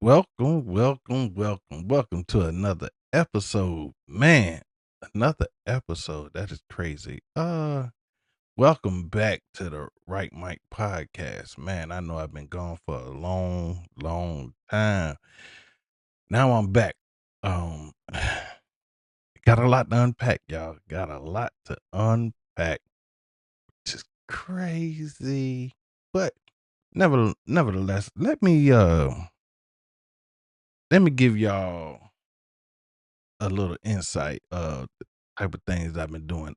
Welcome to another episode. Man, another episode. That is crazy. Welcome back to the Right Mike podcast. Man, I know I've been gone for a long time. Now I'm back. Got a lot to unpack, y'all. Got a lot to unpack. Just crazy. But nevertheless, let me give y'all a little insight of the type of things I've been doing.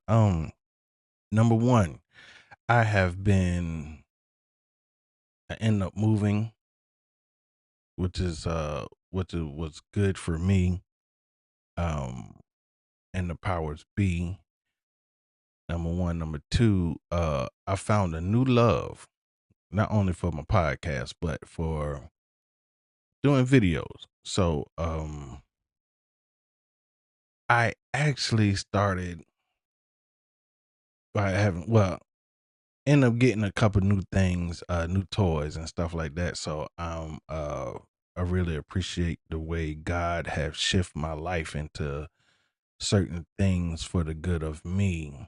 Number one, I have been I end up moving, which was good for me. Um, and the powers be. Number one, number two, I found a new love, not only for my podcast, but for doing videos. So I actually started by having end up getting a couple new things, new toys and stuff like that. So I really appreciate the way God have shift my life into certain things for the good of me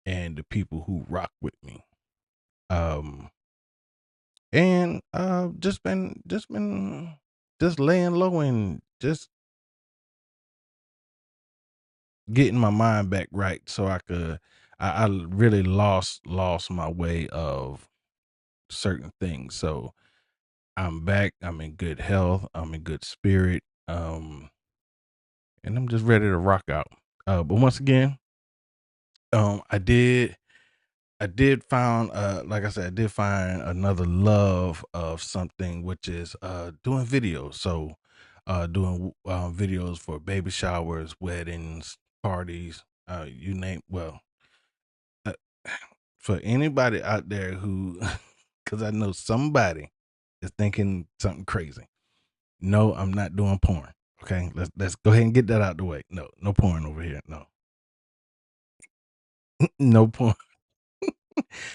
and the people who rock with me. Um and just laying low and just getting my mind back right so I really lost my way of certain things. So I'm back. I'm in good health. I'm in good spirit. And I'm just ready to rock out. But once again, um, I did, I did find, like I said, I did find another love of something, which is doing videos. So, doing videos for baby showers, weddings, parties, you name. Well, uh, for anybody out there who, because I know somebody is thinking something crazy. No, I'm not doing porn. Okay, let's go ahead and get that out the way. No, no porn over here. No, no porn,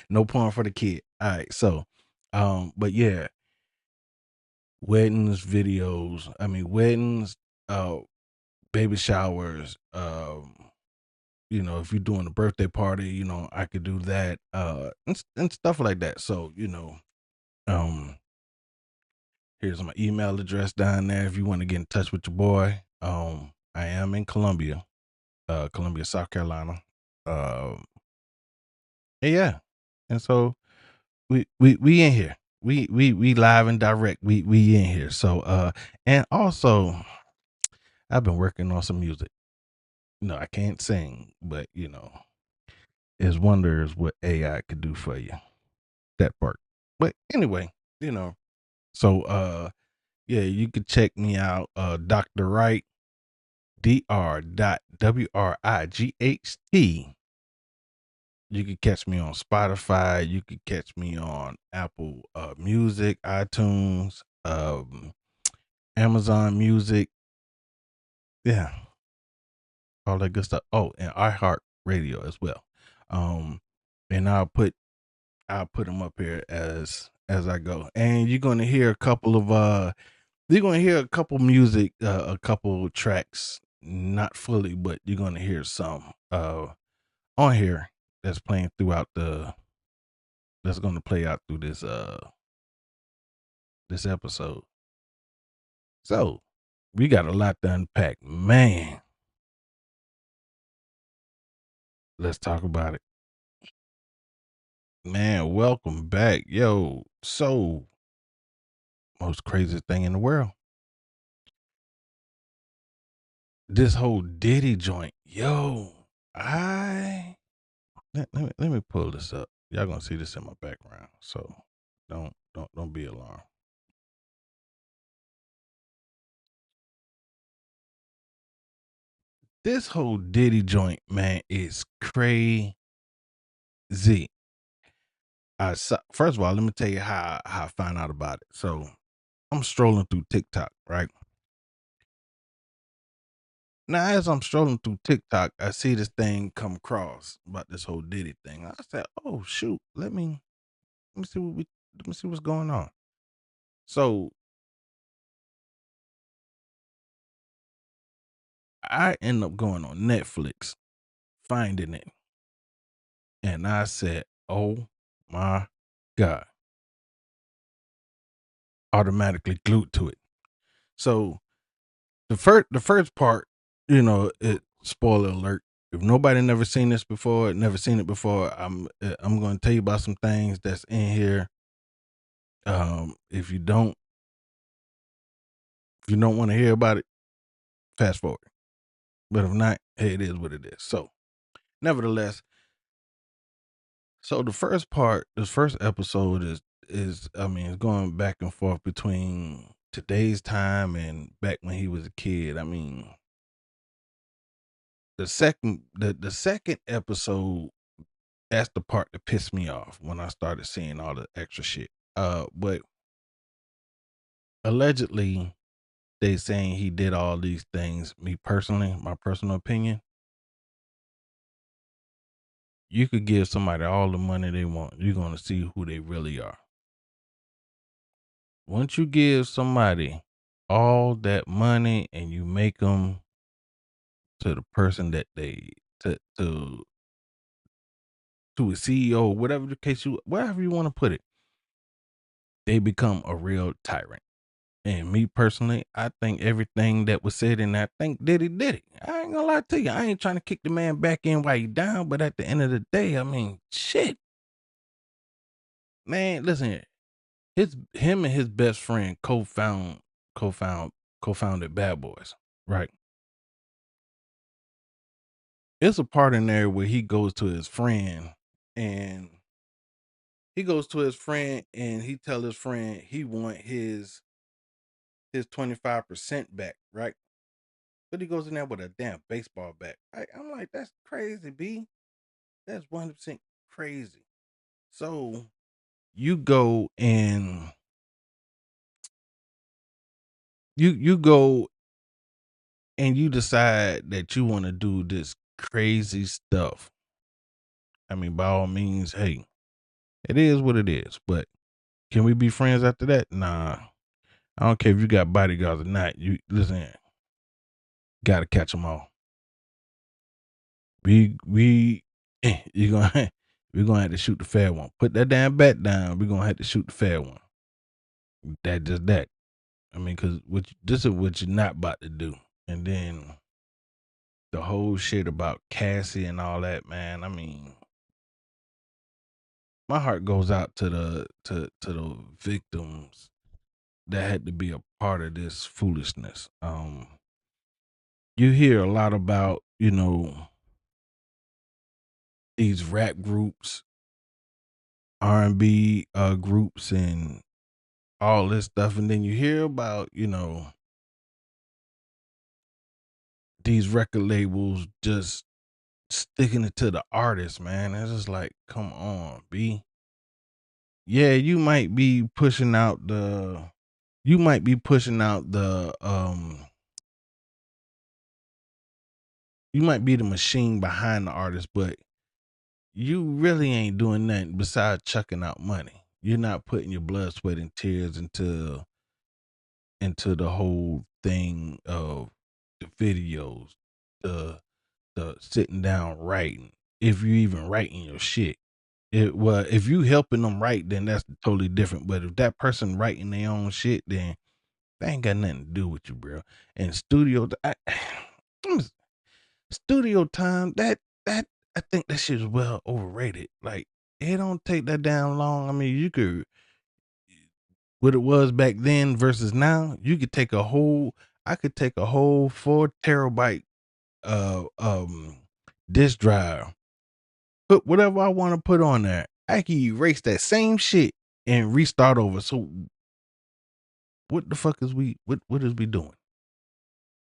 no porn for the kid. All right, so, but yeah, weddings, videos. I mean, weddings, uh, baby showers. If you're doing a birthday party, I could do that. And stuff like that. So, um, here's my email address down there if you want to get in touch with your boy. I am in Columbia, South Carolina. Um, and yeah, and so we in here. We live and direct. We in here. So and also I've been working on some music. No, I can't sing, but it's wonders what AI could do for you. That part. But anyway, you know. So yeah, you could check me out. Dr. Wright, Dr. Wright. You could catch me on Spotify. You could catch me on Apple Music, iTunes, Amazon Music. Yeah, all that good stuff. Oh, and iHeart Radio as well. Um, and I'll put them up here as I go. And you're gonna hear a couple music, a couple tracks, not fully, but you're gonna hear some on here that's playing throughout the that's gonna play out through this episode. So we got a lot to unpack. Man, let's talk about it. Man, welcome back. Yo, so most craziest thing in the world. This whole Diddy joint. Yo, I let me pull this up. Y'all gonna see this in my background. So don't be alarmed. This whole Diddy joint, man, is crazy. First of all, let me tell you how I found out about it. So I'm strolling through TikTok, right? Now, as I'm strolling through TikTok, I see this thing come across about this whole Diddy thing. I said, "Oh shoot, let me see what's going on." So I end up going on Netflix, finding it, and I said, "Oh my god!" Automatically glued to it. So the first part, it spoiler alert. If nobody never seen this before, never seen it before, I'm going to tell you about some things that's in here. If you don't want to hear about it, fast forward. But if not, hey, it is what it is. So, nevertheless, so this first episode is I mean, it's going back and forth between today's time and back when he was a kid. I mean, the second episode, that's the part that pissed me off when I started seeing all the extra shit. But allegedly they saying he did all these things. Me personally, my personal opinion, you could give somebody all the money they want. You're gonna see who they really are. Once you give somebody all that money and you make them to the person that they to a CEO, whatever the case wherever you want to put it, they become a real tyrant. And me personally, I think everything that was said in that, I think Diddy did it. I ain't gonna lie to you. I ain't trying to kick the man back in while he down, but at the end of the day, I mean, shit, man. Listen, here. Him and his best friend co-found co-founded Bad Boys. Right. It's a part in there where and he tell his friend he want his 25% back, right? But he goes in there with a damn baseball bat. I'm like, that's crazy, B. That's 100% crazy. So you go and you go and you decide that you want to do this crazy stuff. I mean, by all means, hey, it is what it is. But can we be friends after that? Nah. I don't care if you got bodyguards or not. You listen, gotta catch them all. We you gonna we're gonna have to shoot the fair one. Put that damn bat down. We're gonna have to shoot the fair one. That just that. I mean, cause this is what you're not about to do. And then the whole shit about Cassie and all that, man. I mean, my heart goes out to the victims that had to be a part of this foolishness. You hear a lot about, these rap groups, R&B groups and all this stuff, and then you hear about, these record labels just sticking it to the artist, man. It's just like, come on, B. Yeah, you might be pushing out you might be the machine behind the artist, but you really ain't doing nothing besides chucking out money. You're not putting your blood, sweat, and tears into the whole thing of the videos, the sitting down writing. If you even writing your shit. Well, if you helping them write, then that's totally different. But if that person writing their own shit, then they ain't got nothing to do with you, bro. And studio time, that I think that shit is well overrated. Like, it don't take that down long. I mean, you could what it was back then versus now. You could take a whole. I could take a whole 4 terabyte disk drive, put whatever I want to put on there. I can erase that same shit and restart over. So what the fuck is what is we doing?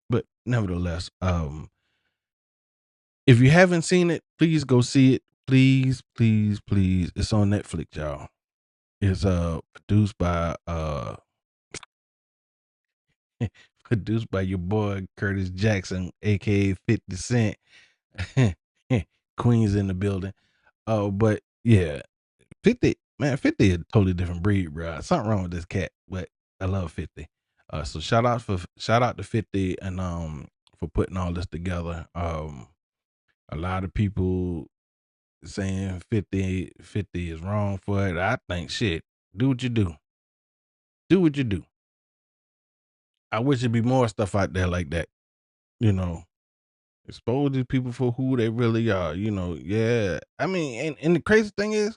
But nevertheless, if you haven't seen it, please go see it. Please, please, please. It's on Netflix, y'all. It's produced by produced by your boy Curtis Jackson, aka 50 Cent. Queens in the building. Oh, but yeah, 50, man, 50 is a totally different breed, bro. Something wrong with this cat, but I love 50. So shout out to 50 and for putting all this together. A lot of people saying 50 is wrong for it. I think shit. Do what you do. Do what you do. I wish there'd be more stuff out there like that. You know, expose these people for who they really are. Yeah. I mean, and the crazy thing is,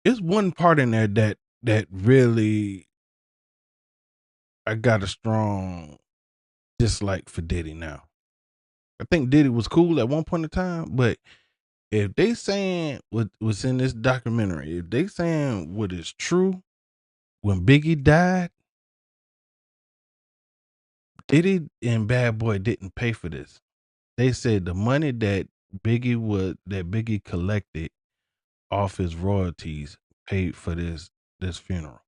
it's one part in there that really I got a strong dislike for Diddy now. I think Diddy was cool at one point in time, but if they saying what's in this documentary, if they saying what is true, when Biggie died, Diddy and Bad Boy didn't pay for this. They said the money that Biggie collected off his royalties paid for this funeral.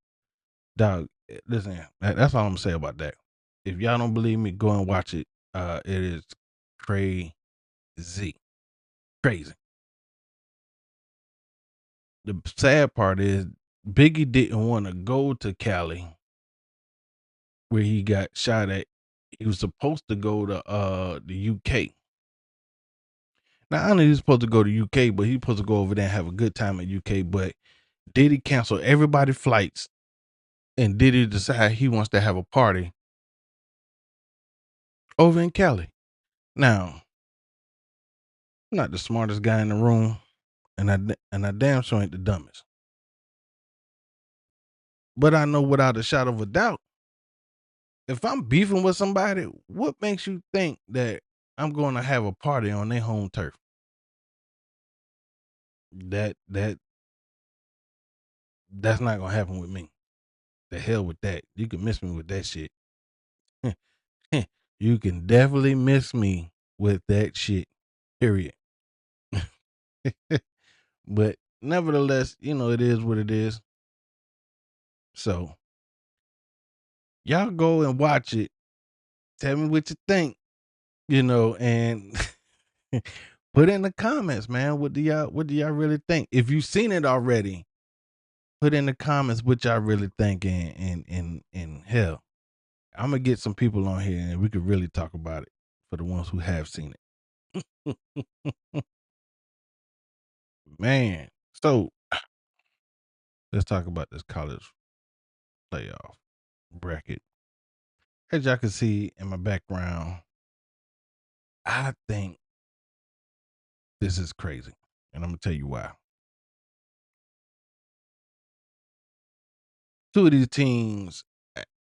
Dog, listen, that's all I'm gonna say about that. If y'all don't believe me, go and watch it. It is crazy, crazy. The sad part is Biggie didn't want to go to Cali where he got shot at. He was supposed to go to the UK. Now I know he was supposed to go to UK, but he was supposed to go over there and have a good time at UK. But Diddy canceled everybody's flights, and Diddy decide he wants to have a party over in Cali. Now, I'm not the smartest guy in the room, and I damn sure ain't the dumbest. But I know without a shadow of a doubt, if I'm beefing with somebody, what makes you think that I'm going to have a party on their home turf? That's not gonna happen with me. The hell with that. You can miss me with that shit. You can definitely miss me with that shit. Period. But nevertheless, it is what it is. So y'all go and watch it. Tell me what you think, and put in the comments, man. What do y'all really think? If you've seen it already, put in the comments what y'all really think, and hell, I'm gonna get some people on here and we could really talk about it for the ones who have seen it. Man, so let's talk about this college playoff bracket. As y'all can see in my background, I think this is crazy, and I'm gonna tell you why. Two of these teams.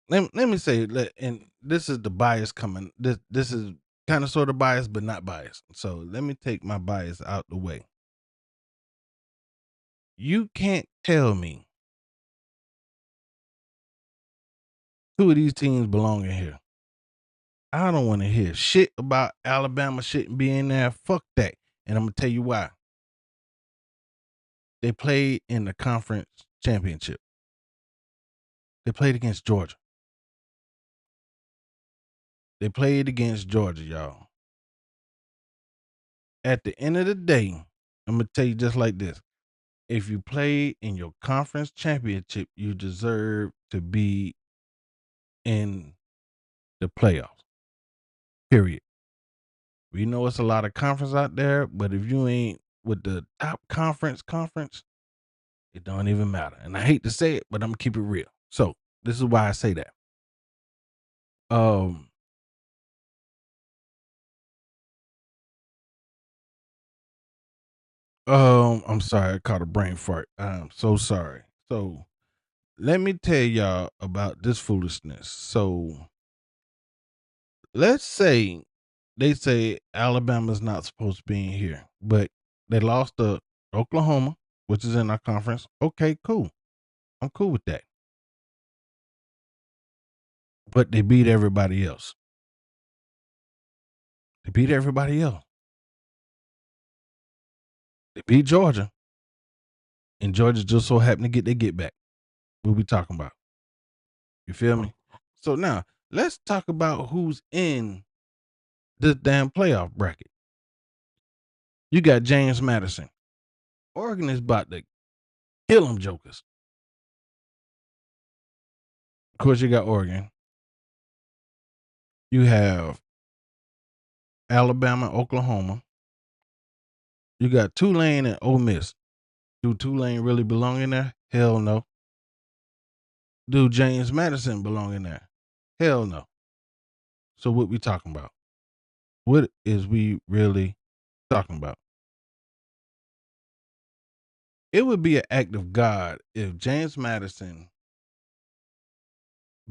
Let me say, and this is the bias coming. This is kind of sort of biased, but not biased. So let me take my bias out the way. You can't tell me two of these teams belong in here. I don't want to hear shit about Alabama shouldn't be in there. Fuck that. And I'm gonna tell you why. They played in the conference championship. They played against Georgia. They played against Georgia, y'all. At the end of the day, I'm gonna tell you just like this. If you play in your conference championship, you deserve to be in the playoffs. Period. We know it's a lot of conference out there, but if you ain't with the top conference, it don't even matter. And I hate to say it, but I'm gonna keep it real. So this is why I say that. Um, I'm sorry, I caught a brain fart. I'm so sorry. So let me tell y'all about this foolishness. So let's say they say Alabama's not supposed to be in here, but they lost to Oklahoma, which is in our conference. Okay, cool. I'm cool with that. But they beat everybody else. They beat everybody else. They beat Georgia, and Georgia just so happened to get their get back. What we talking about? You feel me? So now let's talk about who's in this damn playoff bracket. You got James Madison. Oregon is about to kill them jokers. Of course, you got Oregon. You have Alabama, Oklahoma. You got Tulane and Ole Miss. Do Tulane really belong in there? Hell no. Do James Madison belong in there? Hell no. So what we talking about? What is we really talking about? It would be an act of God if James Madison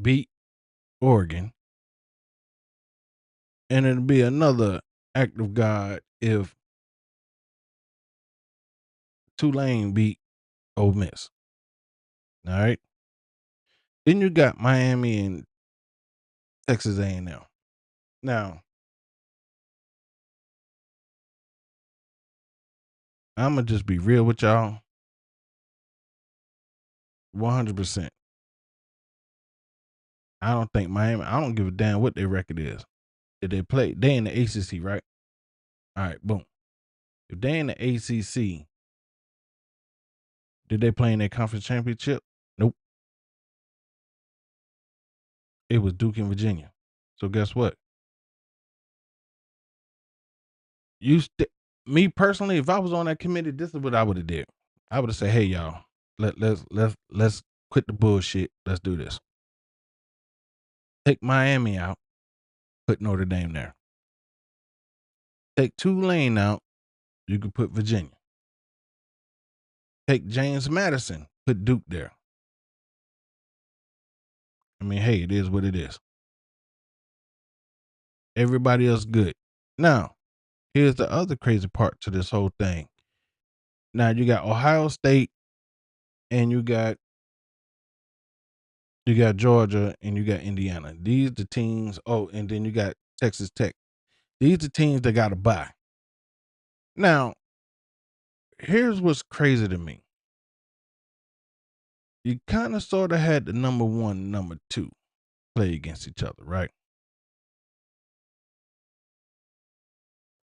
beat Oregon, and it'd be another act of God if Tulane beat Ole Miss. All right. Then you got Miami and Texas A&M. Now, I'm gonna just be real with y'all, 100%. I don't think Miami. I don't give a damn what their record is. If they play, they in the ACC, right? All right, boom. If they in the ACC, did they play in their conference championship? Nope. It was Duke and Virginia. So guess what? You me personally, if I was on that committee, this is what I would have did. I would have said, "Hey, y'all, let's quit the bullshit. Let's do this. Take Miami out, put Notre Dame there. Take Tulane out, you could put Virginia. Take James Madison, put Duke there. I mean, hey, it is what it is. Everybody else good. Now, here's the other crazy part to this whole thing. Now you got Ohio State and you got Georgia and you got Indiana. These the teams. Oh, and then you got Texas Tech. These the teams that got to buy. Now, here's what's crazy to me. You kind of sort of had the number one, number two play against each other, right?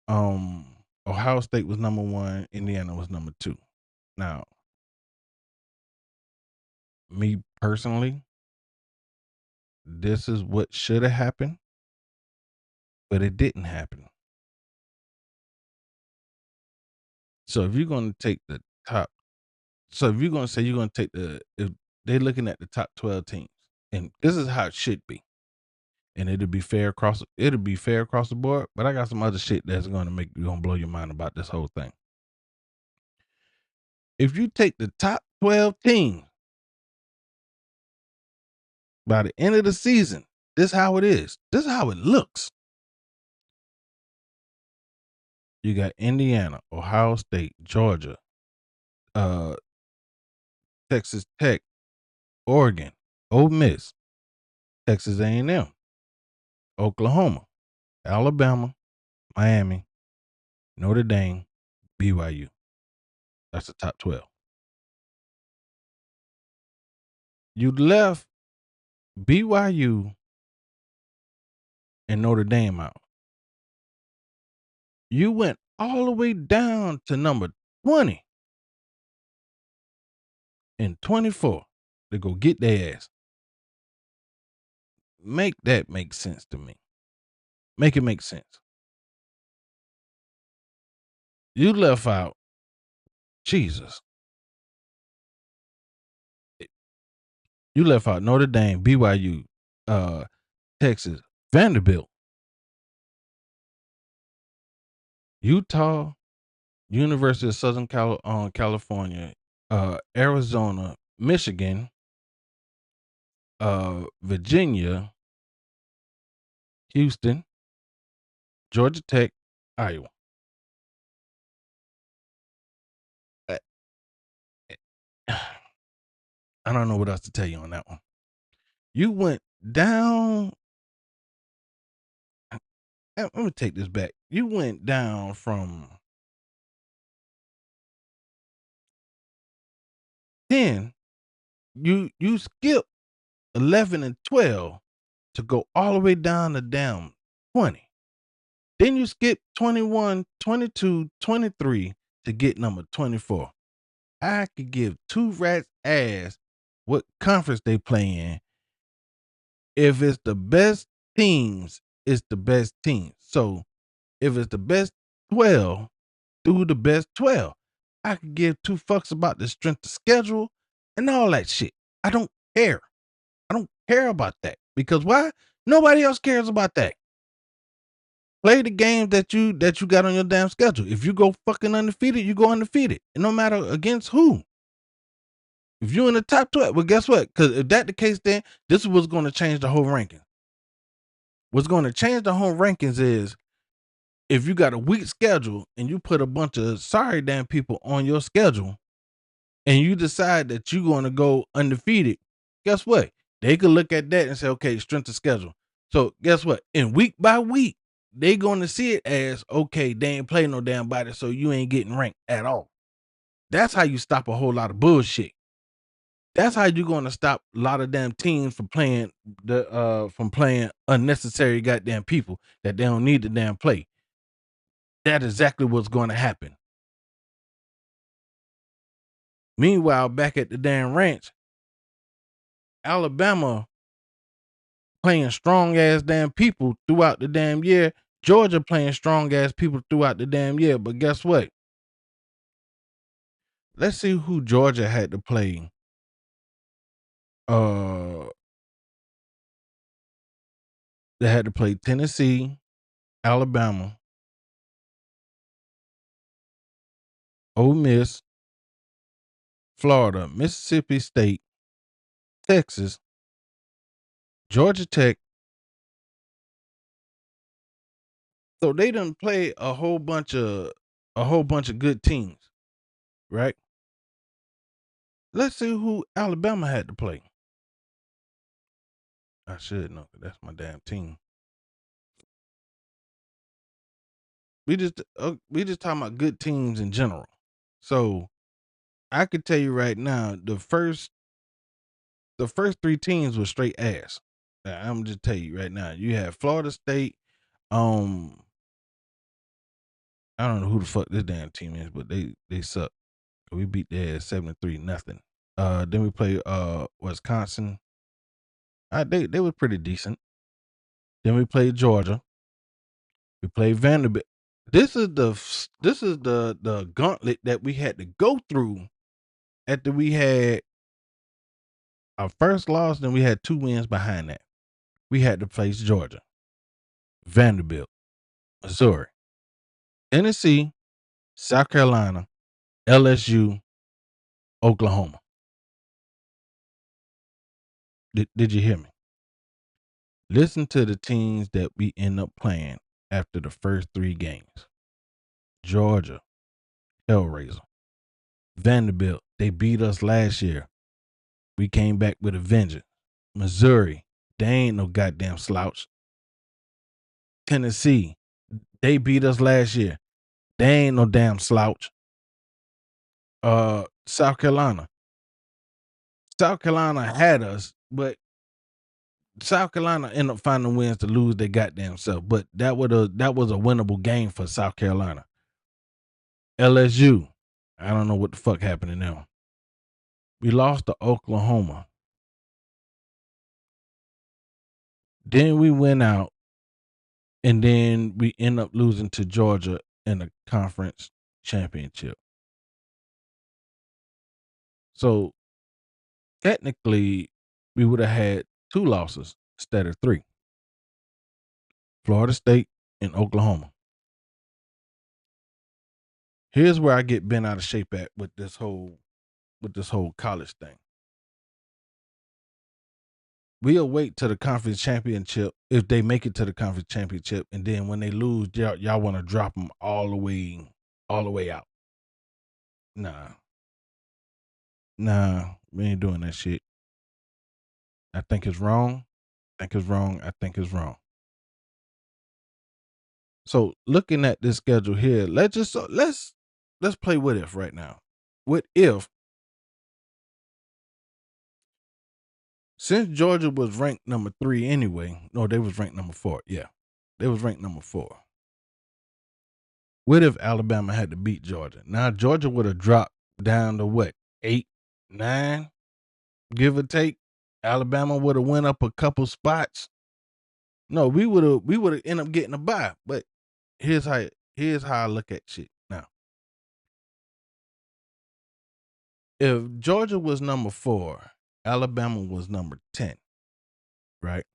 Ohio State was number one, Indiana was number two. Now, me personally, this is what should have happened, but it didn't happen. So if you're going to take the top, so if you're going to say you're going to take if they're looking at the top 12 teams, and this is how it should be, and it'll be fair across the board. But I got some other shit that's going to blow your mind about this whole thing. If you take the top 12 teams by the end of the season, this is how it is. This is how it looks. You got Indiana, Ohio State, Georgia, uh, Texas Tech, Oregon, Ole Miss, Texas A&M, Oklahoma, Alabama, Miami, Notre Dame, BYU. That's the top 12. You left BYU and Notre Dame out. You went all the way down to number 20 and 24 to go get their ass. Make that make sense to me. Make it make sense. You left out Jesus. You left out Notre Dame, BYU, Texas, Vanderbilt, Utah, University of Southern California, Arizona, Michigan, Virginia, Houston, Georgia Tech, Iowa. I I don't know what else to tell you on that one. You went down. Let me take this back. You went down from 10. You skipped 11 and 12 to go all the way down to down 20. Then you skip 21, 22, 23 to get number 24. I could give two rats ass what conference they play in if it's the best teams it's the best team. So if it's the best 12 through the best 12, I could give two fucks about the strength of schedule and all that shit. I don't care. I don't care about that because why? Nobody else cares about that. Play the games that you got on your damn schedule. If you go fucking undefeated, you go undefeated. And no matter against who. If you're in the top 12, well, guess what? Because if that the case, then this is what's going to change the whole ranking. What's going to change the whole rankings is if you got a weak schedule and you put a bunch of sorry damn people on your schedule and you decide that you're going to go undefeated, guess what? They could look at that and say, okay, strength of schedule. So guess what? In week by week, they going to see it as, okay, they ain't playing no damn body, so you ain't getting ranked at all. That's how you stop a whole lot of bullshit. That's how you're going to stop a lot of damn teams from playing unnecessary goddamn people that they don't need to damn play. That's exactly what's going to happen. Meanwhile, back at the damn ranch, Alabama playing strong ass damn people throughout the damn year. Georgia playing strong ass people throughout the damn year. But guess what? Let's see who Georgia had to play. They had to play Tennessee, Alabama, Ole Miss, Florida, Mississippi State, Texas, Georgia Tech. So they didn't play a whole bunch of good teams, right? Let's see who Alabama had to play. I should know, 'cause that's my damn team. We just talking about good teams in general. So I could tell you right now, the first three teams were straight ass. I'm just tell you right now. You have Florida State. I don't know who the fuck this damn team is, but they suck. We beat their 7-3-0. Then we play Wisconsin. They were pretty decent. Then we played Georgia. We played Vanderbilt. This is the gauntlet that we had to go through after we had our first loss, then we had 2 wins behind that. We had to face Georgia, Vanderbilt, Missouri, Tennessee, South Carolina, LSU, Oklahoma. Did you hear me? Listen to the teams that we end up playing after the first 3 games. Georgia, Hellraiser. Vanderbilt, they beat us last year. We came back with a vengeance. Missouri, they ain't no goddamn slouch. Tennessee, they beat us last year. They ain't no damn slouch. South Carolina. South Carolina had us, but South Carolina ended up finding wins to lose their goddamn self. But that was a winnable game for South Carolina. LSU, I don't know what the fuck happened to them. We lost to Oklahoma. Then we went out, and then we end up losing to Georgia in the conference championship. So technically, we would have had 2 losses instead of 3. Florida State and Oklahoma. Here's where I get bent out of shape at with this whole college thing. We'll wait to the conference championship if they make it to the conference championship, and then when they lose, y'all want to drop them all the way out. Nah, we ain't doing that shit. I think it's wrong. I think it's wrong. So looking at this schedule here, let's play what if right now. What if, since Georgia was ranked number 3 anyway, no, they was ranked number 4. Yeah, they was ranked number 4. What if Alabama had to beat Georgia? Now Georgia would have dropped down to what, 8, 9, give or take. Alabama would have went up a couple spots. No, we would have ended up getting a bye. But here's how I look at shit now. If Georgia was number 4, Alabama was number 10, right?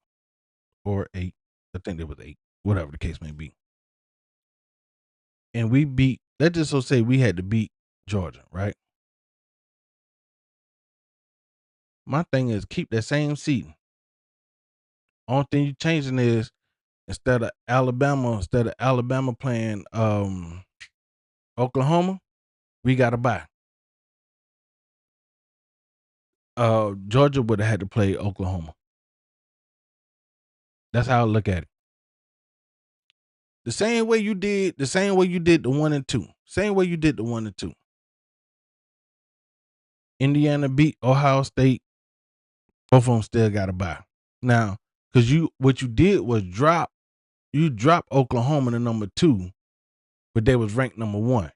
Or 8. I think it was 8, whatever the case may be. And we beat, let's just so say we had to beat Georgia, right? My thing is keep that same seating. Only thing you changing is instead of Alabama playing Oklahoma, we got to bye. Georgia would have had to play Oklahoma. That's how I look at it. The same way you did the 1 and 2. Same way you did the 1 and 2. Indiana beat Ohio State. Both of them still got to bye. Now, because what you did was you dropped Oklahoma to number 2, but they was ranked number 1.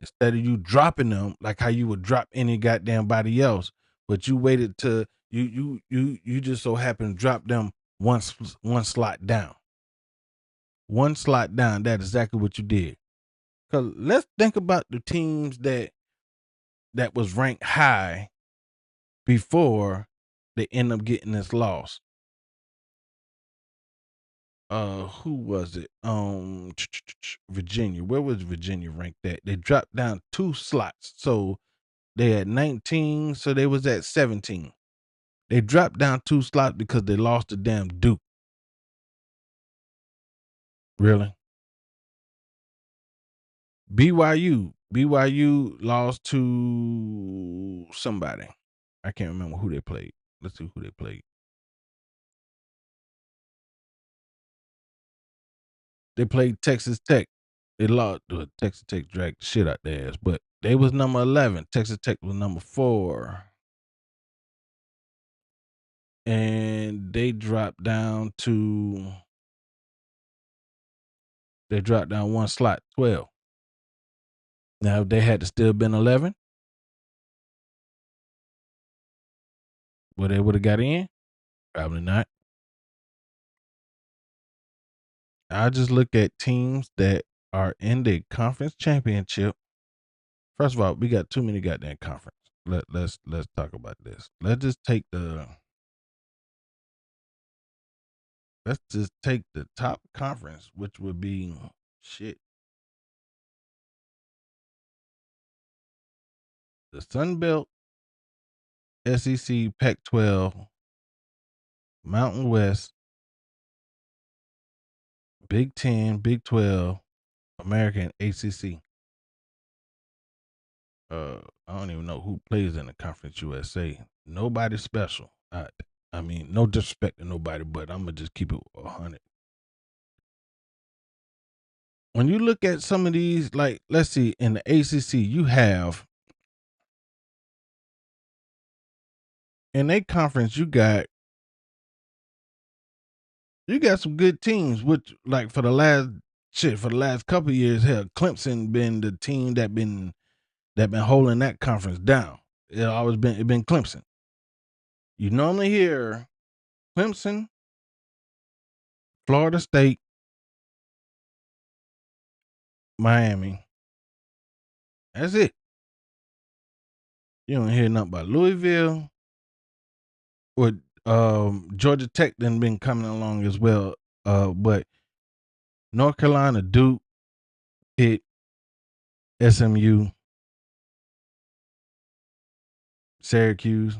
Instead of you dropping them like how you would drop any goddamn body else, but you waited to you just so happened to drop them one slot down. One slot down. That's exactly what you did. Cause let's think about the teams that was ranked high before they end up getting this loss. Who was it? Virginia. Where was Virginia ranked at? They dropped down 2 slots. So they had 19, so they was at 17. They dropped down 2 slots because they lost to damn Duke. Really? BYU lost to somebody. I can't remember who they played. Let's see who they played. They played Texas Tech. They lost. Texas Tech dragged the shit out their ass, but they was number 11. Texas Tech was number 4. And they dropped down 1 slot, 12. Now, if they had to still been 11, would they would have got in? Probably not. I just look at teams that are in the conference championship. First of all, we got too many goddamn conference. Let's talk about this. Let's just take the top conference, which would be shit. The Sun Belt, SEC, Pac-12, Mountain West, Big 10, Big 12, American, ACC. I don't even know who plays in the Conference USA. Nobody special. I mean, no disrespect to nobody, but I'm gonna just keep it 100. When you look at some of these, like let's see, in the ACC, you have in a conference you got some good teams. Which like for the last couple of years, hell, Clemson been the team that been holding that conference down. It been Clemson. You normally hear Clemson, Florida State, Miami. That's it. You don't hear nothing about Louisville or Georgia Tech done been coming along as well. But North Carolina, Duke, Pitt, SMU, Syracuse,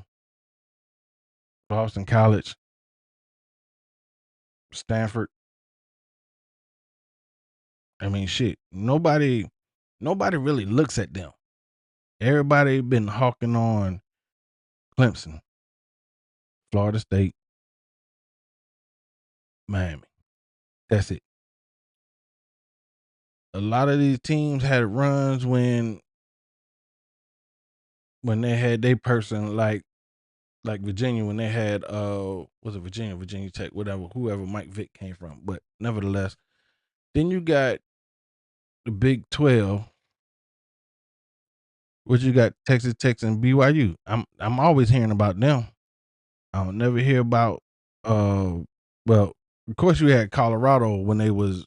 Boston College, Stanford. I mean, shit. Nobody really looks at them. Everybody been hawking on Clemson, Florida State, Miami. That's it. A lot of these teams had runs when they had their person like Virginia when they had was it Virginia Tech, whoever Mike Vick came from. But nevertheless, then you got the Big 12, which you got Texas Tech and BYU. I'm always hearing about them. I don't never hear about well, Of course, you had Colorado when they was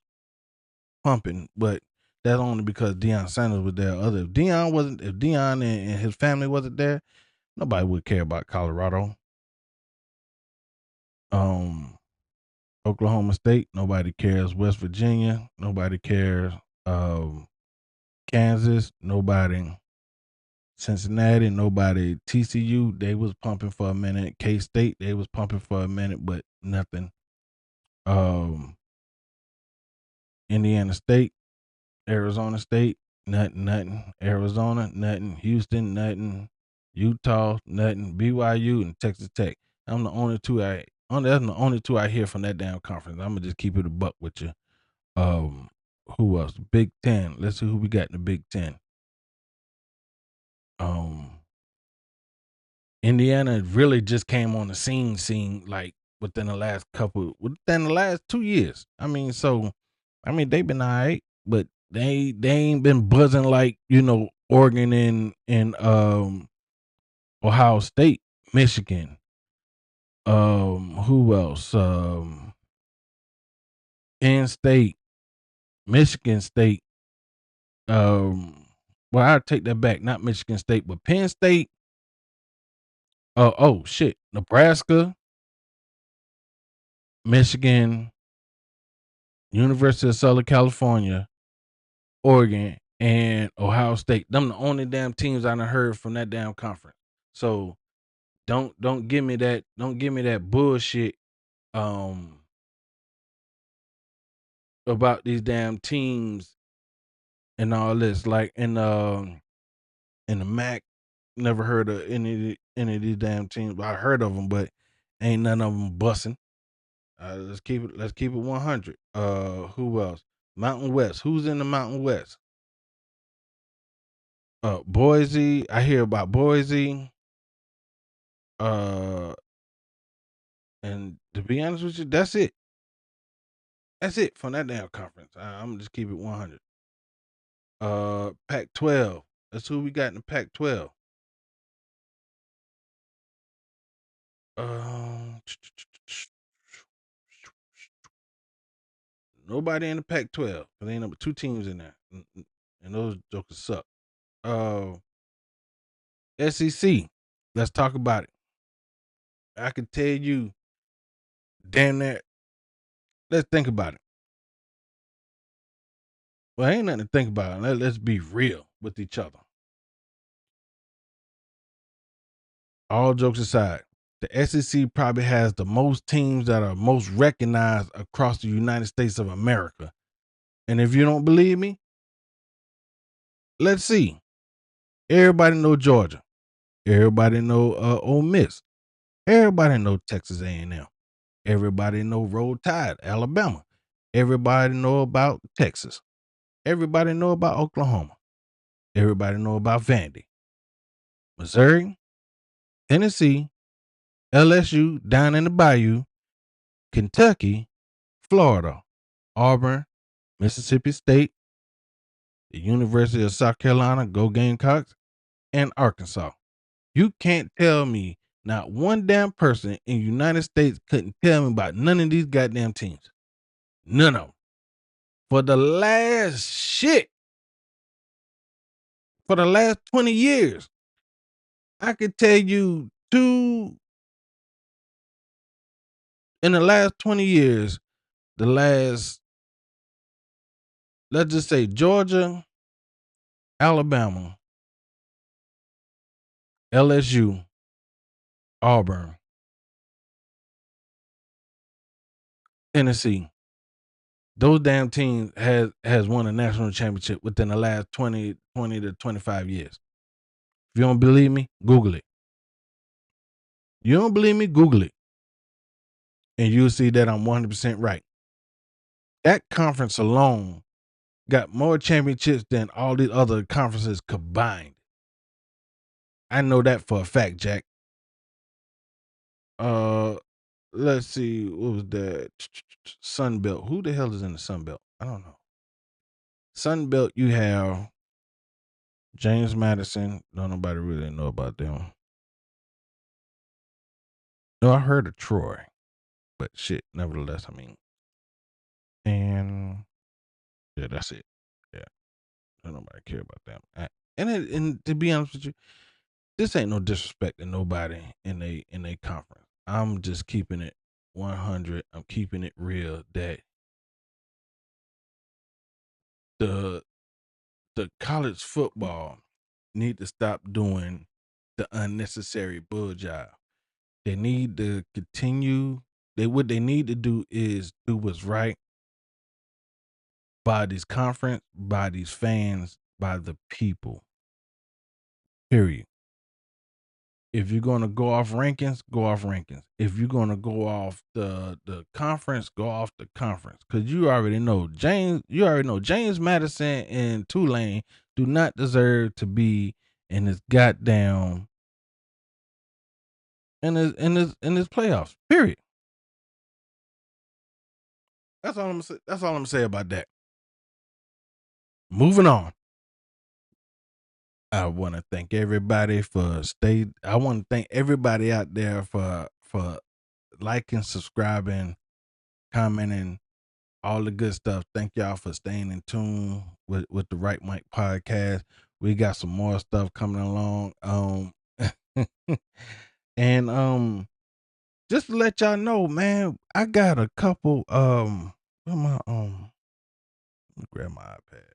pumping, but that's only because Deion Sanders was there. If Deion and his family wasn't there, nobody would care about Colorado. Um, Oklahoma State, nobody cares. West Virginia, nobody cares. Um, Kansas, nobody. Cincinnati, nobody. TCU, they was pumping for a minute. K State, they was pumping for a minute, but nothing. Um, Indiana State, Arizona State, nothing. Arizona, nothing. Houston, nothing. Utah, nothing. BYU and Texas Tech. I'm the only two I that's the only two I hear from that damn conference. I'm gonna just keep it a buck with you. Um, who else? Big Ten. Let's see who we got in the Big Ten. Um, Indiana really just came on the scene like within the last 2 years. They've been all right, but they ain't been buzzing like, Oregon and Ohio State, Michigan. Who else? Penn State, Michigan State. Well, I'll take that back, not Michigan State, but Penn State. Oh shit, Nebraska, Michigan, University of Southern California, Oregon, and Ohio State. Them the only damn teams I done heard from that damn conference. So don't give me that bullshit um about these damn teams and all this. Like in the MAC, never heard of any of these damn teams. I heard of them, but ain't none of them bussing. Let's keep it 100. Who else? Mountain West. Who's in the Mountain West? Boise. I hear about Boise. Uh, and to be honest with you, that's it. That's it from that damn conference. I'm gonna just keep it 100. Pac-12. That's who we got in the Pac-12. Um, Nobody in the Pac-12. Cause ain't number two teams in there, and those jokers suck. Uh, SEC. Let's talk about it. I can tell you, damn that. Let's think about it. Well, ain't nothing to think about. Let's be real with each other. All jokes aside, the SEC probably has the most teams that are most recognized across the United States of America. And if you don't believe me, let's see. Everybody know Georgia. Everybody know Ole Miss. Everybody know Texas A&M. Everybody know Roll Tide, Alabama. Everybody know about Texas. Everybody know about Oklahoma. Everybody know about Vandy. Missouri, Tennessee, LSU down in the Bayou, Kentucky, Florida, Auburn, Mississippi State, the University of South Carolina, Go Gamecocks, and Arkansas. You can't tell me not one damn person in the United States couldn't tell me about none of these goddamn teams. None of them. For the last 20 years, I could tell you two in the last 20 years, let's just say Georgia, Alabama, LSU, Auburn, Tennessee. Those damn teams has won a national championship within the last 20 to 25 years. If you don't believe me, Google it. You don't believe me, Google it. And you'll see that I'm 100% right. That conference alone got more championships than all these other conferences combined. I know that for a fact, Jack. Uh, let's see. What was that? Sun Belt. Who the hell is in the Sun Belt? I don't know. Sun Belt, you have James Madison. Don't nobody really know about them. No, I heard of Troy, but shit. Nevertheless, And yeah, that's it. Yeah, don't nobody care about them. And to be honest with you, this ain't no disrespect to nobody in a conference. I'm just keeping it 100. I'm keeping it real that the the college football need to stop doing the unnecessary bull job. They need to continue. What they need to do is do what's right by this conference, by these fans, by the people. Period. If you're gonna go off rankings, go off rankings. If you're gonna go off the conference, go off the conference. Cause you already know James Madison and Tulane do not deserve to be in this goddamn in this playoffs. Period. That's all I'm gonna say about that. Moving on. I want to thank everybody for stay. I want to thank everybody out there for liking, subscribing, commenting, all the good stuff. Thank y'all for staying in tune with the Right Mike podcast. We got some more stuff coming along. And just to let y'all know, man, I got a couple where my let me grab my iPad.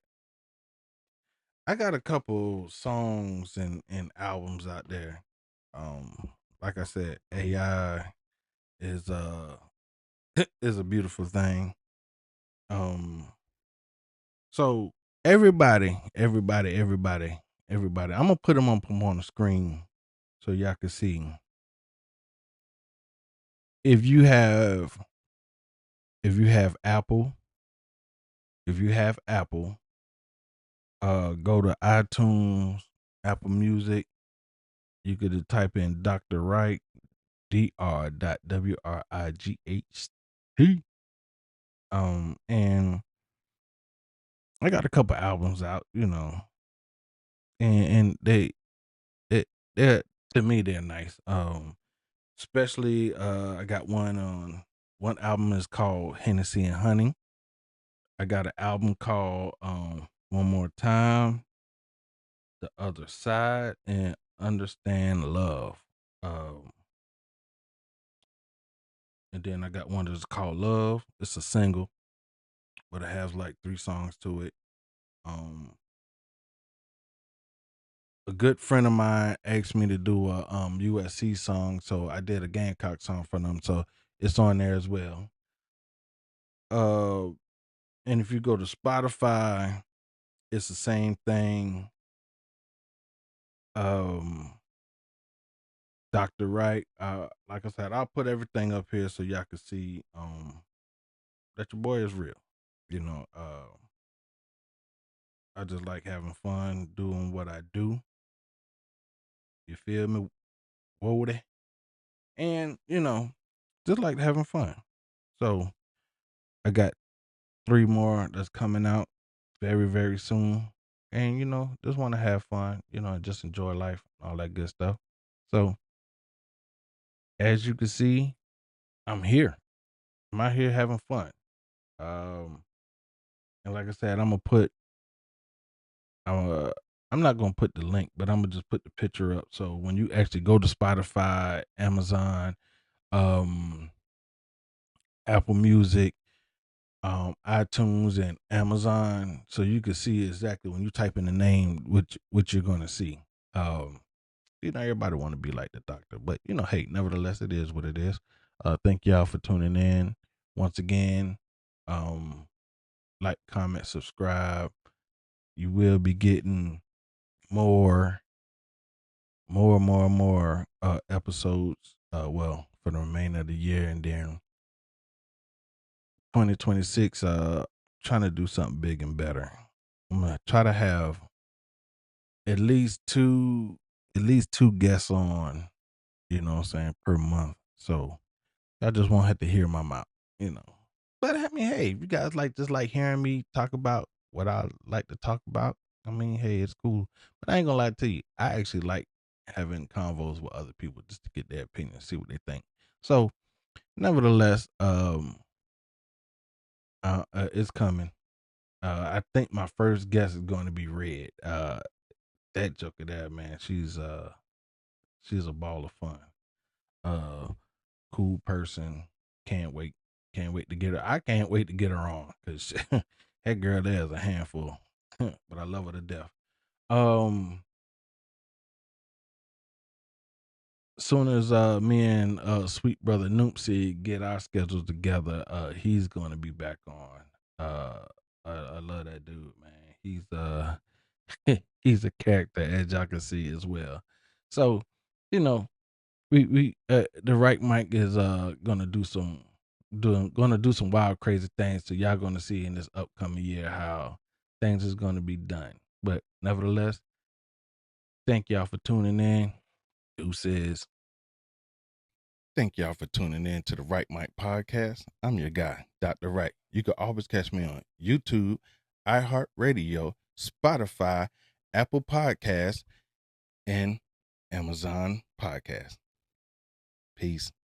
I got a couple songs and albums out there. Like I said, AI is is a beautiful thing. Um so everybody. I'm gonna put them on the screen so y'all can see. If you have if you have Apple, if you have Apple, go to iTunes, Apple Music. You could type in Dr. Wright, Dr.Wright. And I got a couple albums out, and it they're to me they're nice. Especially I got one album is called Hennessy and Honey. I got an album called One More Time, The Other Side, and Understand Love. Um and then I got one that's called Love. It's a single, but it has like 3 songs to it. Um a good friend of mine asked me to do a USC song, so I did a Gamecock song for them. So it's on there as well. Uh and if you go to Spotify, it's the same thing. Um Dr. Wright. Like I said, I'll put everything up here so y'all can see that your boy is real. You know, I just like having fun doing what I do. You feel me? Woody. And, just like having fun. So I got 3 more that's coming out very, very soon. And, just want to have fun, and just enjoy life, all that good stuff. So as you can see, I'm here. I'm out here having fun. Um, and like I said, uh, I'm not gonna put the link, but I'm gonna just put the picture up. So when you actually go to Spotify, Amazon, um, Apple Music, iTunes, and Amazon, so you can see exactly when you type in the name what you're gonna see. Um, everybody want to be like the doctor, but hey, nevertheless, it is what it is. Thank y'all for tuning in once again. Um, like, comment, subscribe. You will be getting more, more episodes. Well, for the remainder of the year, and then 2026. Trying to do something big and better. I'm gonna try to have at least two, at least 2 guests on. You know what I'm saying, per month. So I just won't have to hear my mouth. You know. But I mean, hey, if you guys just like hearing me talk about what I like to talk about, I mean, hey, it's cool. But I ain't gonna lie to you, I actually like having convos with other people just to get their opinion, see what they think. So, nevertheless, It's coming. I think my first guest is going to be Red. That joker there, man. She's a ball of fun. Uh, cool person. Can't wait. Can't wait to get her. I can't wait to get her on because that girl there is a handful. But I love her to death. Um, soon as me and sweet brother Noopsy get our schedules together, he's gonna be back on. Uh, I love that dude, man. He's a character, as y'all can see as well. So, you know, we the right mic is gonna do some wild crazy things. So y'all gonna see in this upcoming year how things is gonna be done. But nevertheless, thank y'all for tuning in. Deuces. Thank y'all for tuning in to the Right Mike Podcast. I'm your guy, Dr. Right. You can always catch me on YouTube, iHeartRadio, Spotify, Apple Podcasts, and Amazon Podcasts. Peace.